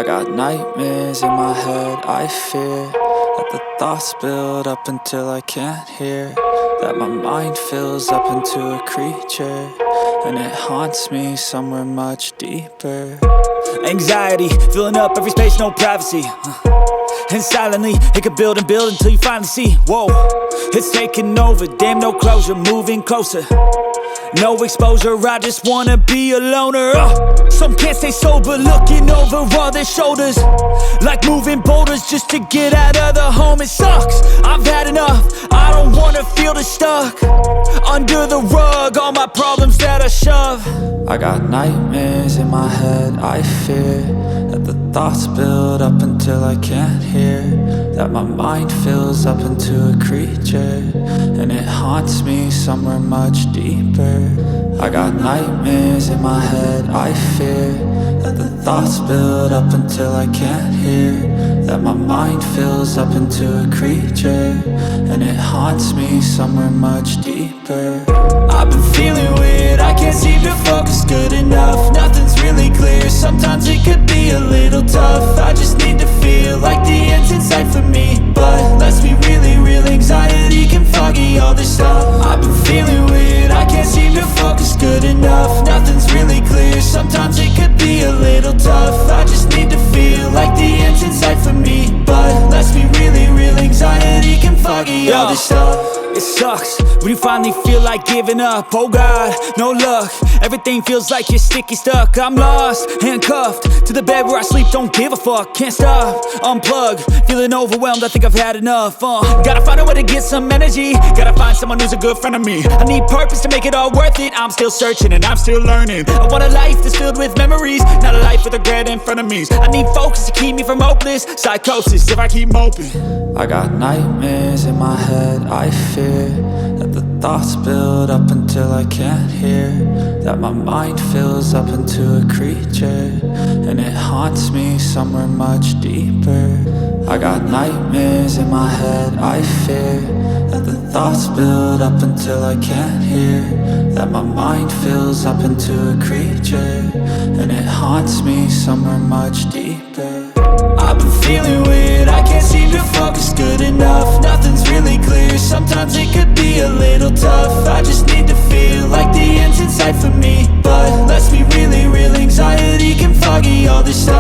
I got nightmares in my head, I fear that the thoughts build up until I can't hear, that my mind fills up into a creature, and it haunts me somewhere much deeper. Anxiety, filling up every space, no privacy. And silently, it could build and build until you finally see, whoa, it's taking over, damn no closure, moving closer. No exposure, I just wanna be a loner. Some can't stay sober, looking over all their shoulders, like moving boulders just to get out of the home. It sucks, I've had enough, I don't wanna feel the stuck under the rug, all my problems that I shove. I got nightmares in my head, I fear that the thoughts build up until I can't hear, that my mind fills up into a creature, and it haunts me somewhere much deeper. I got nightmares in my head, I fear that the thoughts build up until I can't hear, that my mind fills up into a creature, and it haunts me somewhere much deeper. I've been feeling weird, I can't seem to focus good enough. Nothing's really clear, sometimes it could be a little tough. I just need to feel like the end's in sight for me, but let's be really real, anxiety can foggy all this stuff. I've been feeling weird, I can't seem to focus good enough. Nothing's really clear, sometimes it could be a little tough. I just need to feel like the end's in sight for me, but let's be really real, anxiety can foggy all this stuff. It sucks when you finally feel like giving up. Oh God, no luck, everything feels like you're sticky stuck. I'm lost, handcuffed to the bed where I sleep, don't give a fuck. Can't stop, unplug, feeling overwhelmed, I think I've had enough. Gotta find a way to get some energy, gotta find someone who's a good friend of me. I need purpose to make it all worth it, I'm still searching and I'm still learning. I want a life that's filled with memories, not a life with regret and frenemies. I need focus to keep me from hopeless psychosis if I keep moping. I got nightmares in my head, I fear that the thoughts build up until I can't hear, that my mind fills up into a creature, and it haunts me somewhere much deeper. I got nightmares in my head, I fear that the thoughts build up until I can't hear, that my mind fills up into a creature, and it haunts me somewhere much deeper. I've been feeling weird, I can't seem to focus good enough. Nothing's really clear, sometimes it could be a little tough. I just need to feel like the end's in sight for me, but let's be really real, anxiety can foggy all this stuff.